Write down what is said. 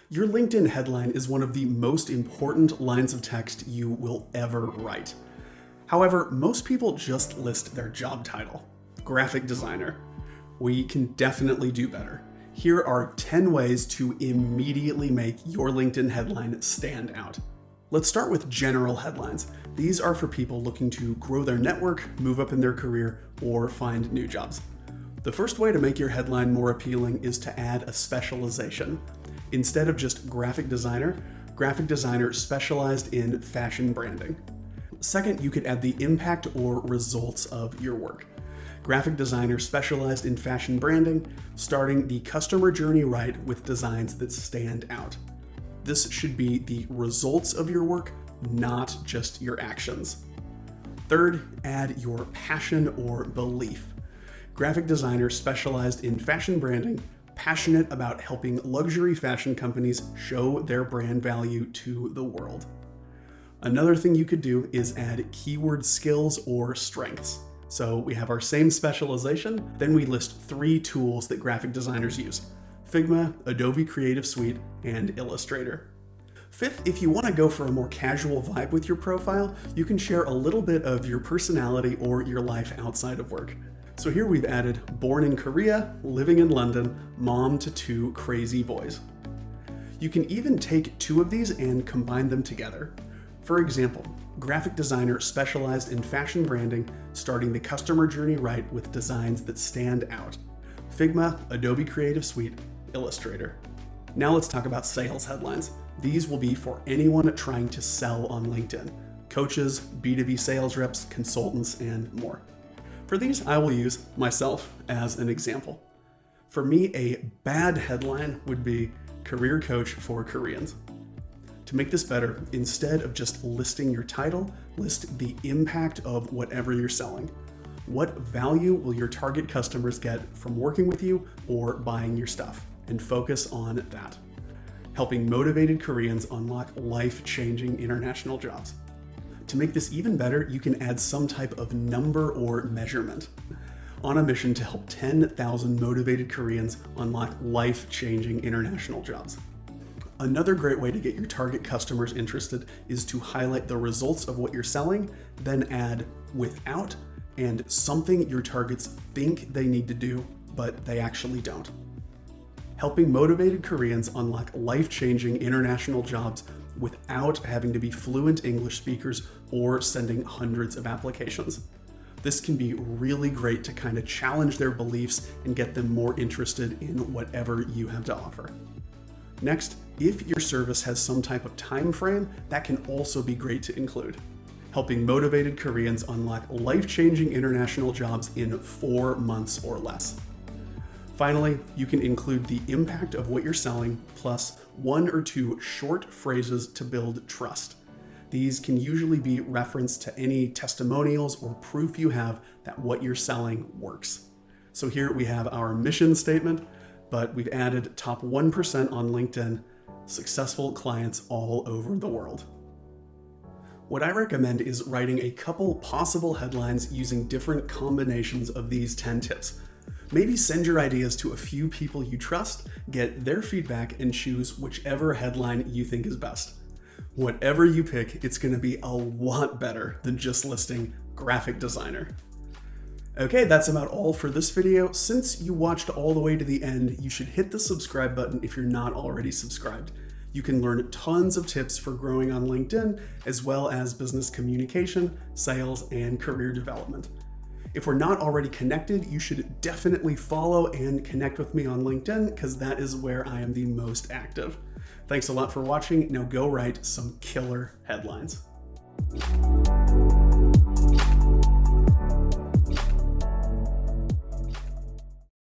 Your LinkedIn headline is one of the most important lines of text you will ever write. However, most people just list their job title, graphic designer. We can definitely do better. Here are 10 ways to immediately make your LinkedIn headline stand out. Let's start with general headlines. These are for people looking to grow their network, move up in their career, or find new jobs. The first way to make your headline more appealing is to add a specialization. Instead of just graphic designer specialized in fashion branding. Second, you could add the impact or results of your work. Graphic designer specialized in fashion branding, starting the customer journey right with designs that stand out. This should be the results of your work, not just your actions. Third, add your passion or belief. Graphic designer specialized in fashion branding, passionate about helping luxury fashion companies show their brand value to the world. Another thing you could do is add keyword skills or strengths. So we have our same specialization, then we list 3 tools that graphic designers use: Figma, Adobe Creative Suite, and Illustrator. Fifth, if you want to go for a more casual vibe with your profile, you can share a little bit of your personality or your life outside of work. So here we've added born in Korea, living in London, mom to 2 crazy boys. You can even take 2 of these and combine them together. For example, graphic designer specialized in fashion branding, starting the customer journey right with designs that stand out. Figma, Adobe Creative Suite, Illustrator. Now let's talk about sales headlines. These will be for anyone trying to sell on LinkedIn: coaches, B2B sales reps, consultants, and more. For these, I will use myself as an example. For me, a bad headline would be Career Coach for Koreans. To make this better, instead of just listing your title, list the impact of whatever you're selling. What value will your target customers get from working with you or buying your stuff? And focus on that. Helping motivated Koreans unlock life-changing international jobs. To make this even better, you can add some type of number or measurement. On a mission to help 10,000 motivated Koreans unlock life-changing international jobs. Another great way to get your target customers interested is to highlight the results of what you're selling, then add without and something your targets think they need to do, but they actually don't. Helping motivated Koreans unlock life-changing international jobs without having to be fluent English speakers or sending hundreds of applications. This can be really great to kind of challenge their beliefs and get them more interested in whatever you have to offer. Next, if your service has some type of time frame, that can also be great to include. Helping motivated Koreans unlock life-changing international jobs in 4 months or less. Finally, you can include the impact of what you're selling, plus 1 or 2 short phrases to build trust. These can usually be referenced to any testimonials or proof you have that what you're selling works. So here we have our mission statement, but we've added top 1% on LinkedIn, successful clients all over the world. What I recommend is writing a couple possible headlines using different combinations of these 10 tips. Maybe send your ideas to a few people you trust, get their feedback, and choose whichever headline you think is best. Whatever you pick, it's going to be a lot better than just listing graphic designer. Okay, that's about all for this video. Since you watched all the way to the end, you should hit the subscribe button if you're not already subscribed. You can learn tons of tips for growing on LinkedIn, as well as business communication, sales, and career development. If we're not already connected, you should definitely follow and connect with me on LinkedIn, because that is where I am the most active. Thanks a lot for watching. Now go write some killer headlines.